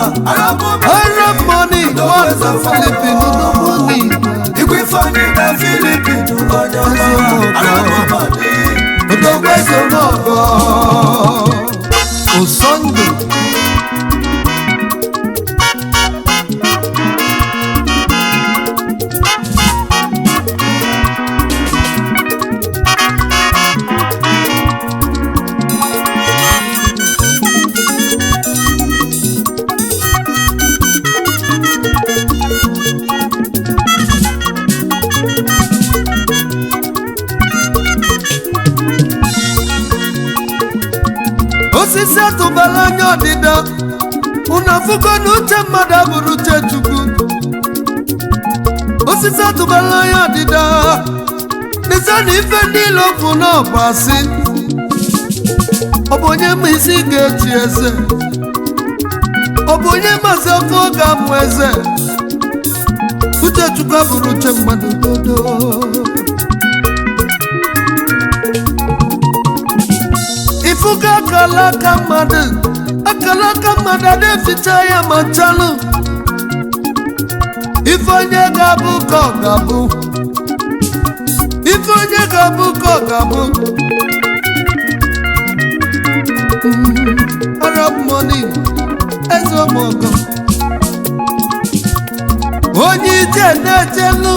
Arab money, what's a Philippine money? If we find it a Philippine Arab money, the ways of oh Sunday. Osisi atụbala anya ọdịda unafuko n'uche mmadụ abụrụ uche Chukwu. Osisi atụbala anya ọdịda n'ise na ife niile okwu n'ọgbasị. Ọ bụ onye ma isi ga-echi eze, ọ bụ onye masị ọkụ ọ ga-amụ eze. Uche Chukwu abụrụ uche mmadụ dodo. Ifuga akalaka mmadụ adịficha ya ma chalụ. Ife onye ga-abụ ka ọ ga-abụ, ife onye ga-abụ ka ọ ga-abụ. Arab money, eze ọmọgọ onye ije na-ejelu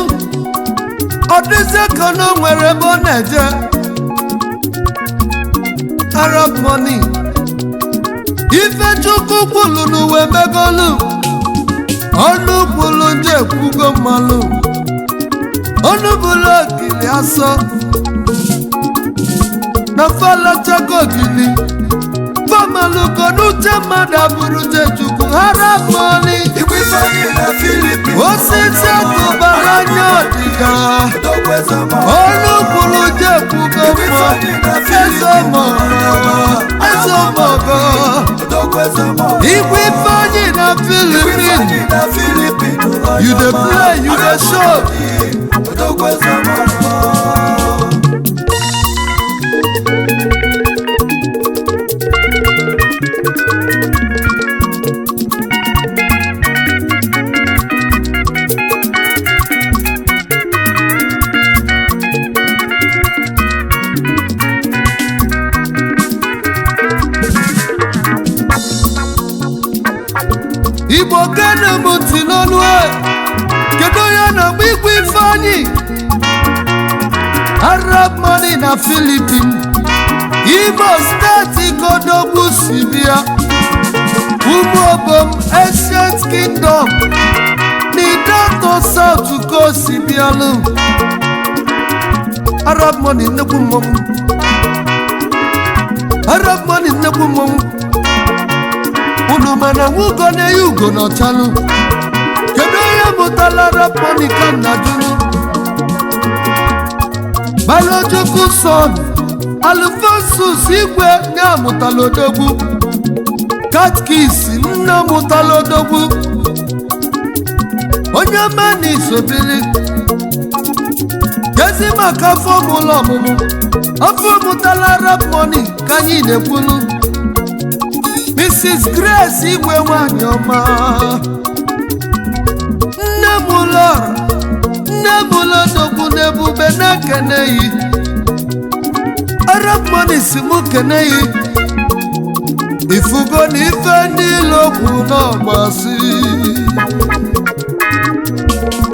ọ dịzị ka na o nwere ebe ọ na-eje. Arab money, ife Chukwu kwulu n'uwe megolu, ọnụ kwulu nje ekwugo mmalụ, ọnụ bụrụ ogili asọ na falachago ogili famalugo n'uche mmadụ abụrụ uche Chukwu. Arab money, osisi atụbara anya ọdịda ọnụ kwulu nje ekwugo mma. Eze ọmọgọ Igwe Ifeanyi na Philippines, you dey play, you dey show. Igbo kene muti n'ọnụ kedu onye na-agba Igwe Ifeanyi? Arab money na Philippines, Imo steeti Godogwu si bịa, Umuobom Ancient Kingdom, Nidato South ko si bịalụ. Arab money nnekwu mmọnwụ, Arab money nnekwu mmọnwụ. Unu mana nwugo na-eyi ugo n'ọchalụ, kedu onye mụtala Arab money ka nna jụrụ? Balochukwu son Alfonsus Igwe ya mụtala odogwu, Katkis nna mụtala odogwu, onye mani sobiri gezi maka fọmụla ọmụmụ. Afọ mụtala Arab money ka anyị na-ekwulu. Mrs. Grace Igwe nwanyị ọma, nne m lọrọ, nne m lọdogwu n'ebube na-ekeneghị. Arab money si mụ keneghị, ifugo na ife niile okwu n'ọgbasị.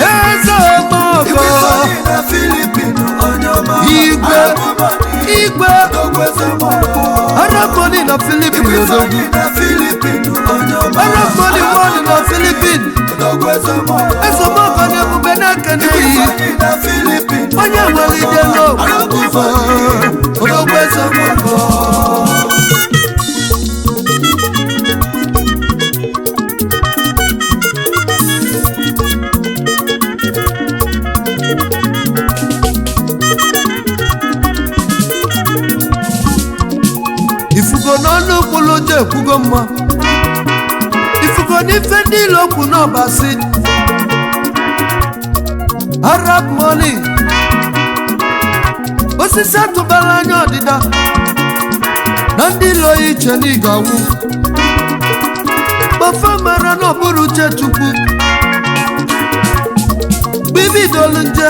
Eze ọmọgọ Igwe na Philippines Arab money one na Philippines Ezomogo na ebube na-ekene yi onye nwere ide n'okwu odogwu Ezomogo ifugo n'ọnụ kwulu je ekwugo mma ifugo n'ife niile okwu n'ọbasi Arab money osisi atụbara anya ọdịda na ndị ilo iche n'ịgawu mafa mara n'ọbụrụ uche Chukwu bibidolu nje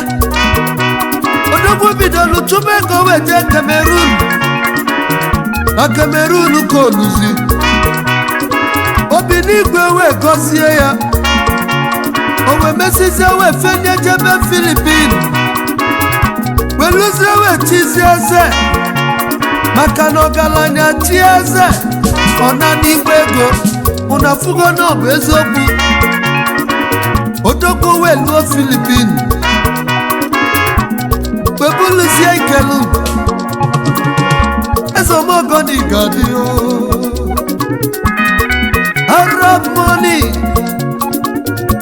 odogwu bidolu chụba ego weje Cameroon na Cameroon ka oluzi obi n'igwe wee gọzie ya o wee mesizie wee fenye jebe Philippines weluzie wee chizie eze maka na ọgaranya chi eze ọ na n'igwe ego ụnafugo na ọ bụ eziokwu odogwu wee luo Philippines webuluzie ikelu Ezomogo ni gadi Arab money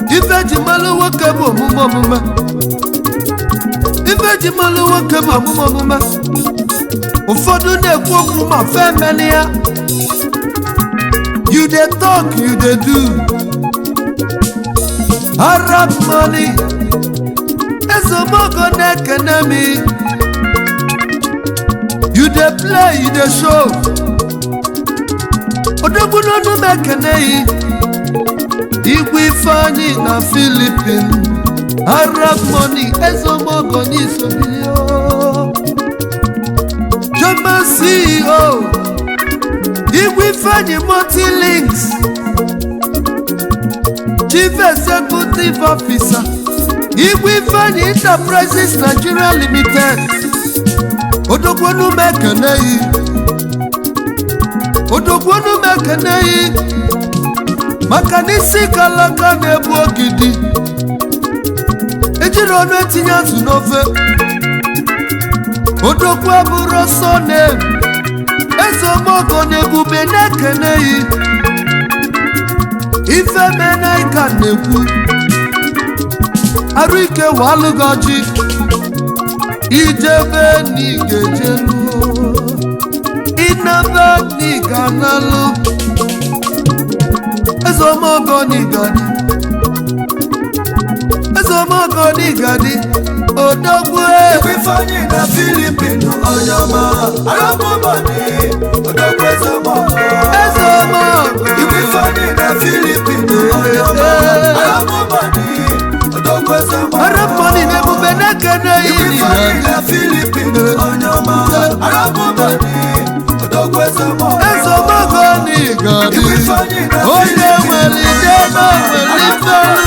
ife ji malu nwoke bụ omume omume ife ji malu nwoke bụ omume omume ụfọdụ na-ekwu okwu ma fe meli ya you dey talk you dey do Arab money Ezomogo na-ekene mi you dey play you dey show odogwu n'ọnụ m ekene yi igwe Ifeanyi na Philippines Arab money Ezomogo n'isobili German CEO igwe Ifeanyi Multilinks Chief Executive Officer igwe Ifeanyi Enterprises Nigeria Limited odogwonu mekene yi maka n'isi kalaka na-ebu ogidi ejiri ọnụ etinye azụ n'ofe odogwu abụrụ ọsọ na-ebu Ezomogo na ebube na-ekene yi ife mena ika na-ekwu arụ ike walụgoji ijebe n'igejelu inebe n'iganalu Ezomogo n'igadi odogwu Ifeanyi na Philippines onyama Arab money odogwu Ezomogo Ifeanyi na Philippines onyama Arab money odogwu Ezomogo Arab money na-ebube na-ekene yi Ifeanyi na Philippines onyama Arab money odogwu Ezomogo Ezomogo n'igadi Ifeanyi na onye nwere ide na nwere ifelu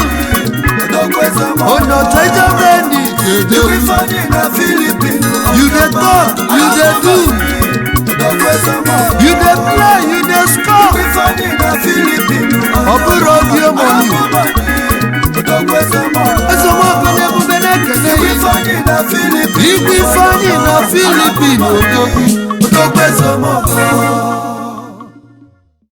onye ọcha ijebe n'igede Ifeanyi na Philippines you dey talk you dey do you dey play you dey score Ifeanyi na Philippines ọ bụrụ oge money Ezomogo na-ebube na-ekene yi Ifeanyi na Philippines igwe Ifeanyi na Philippines odogwu Ezomogo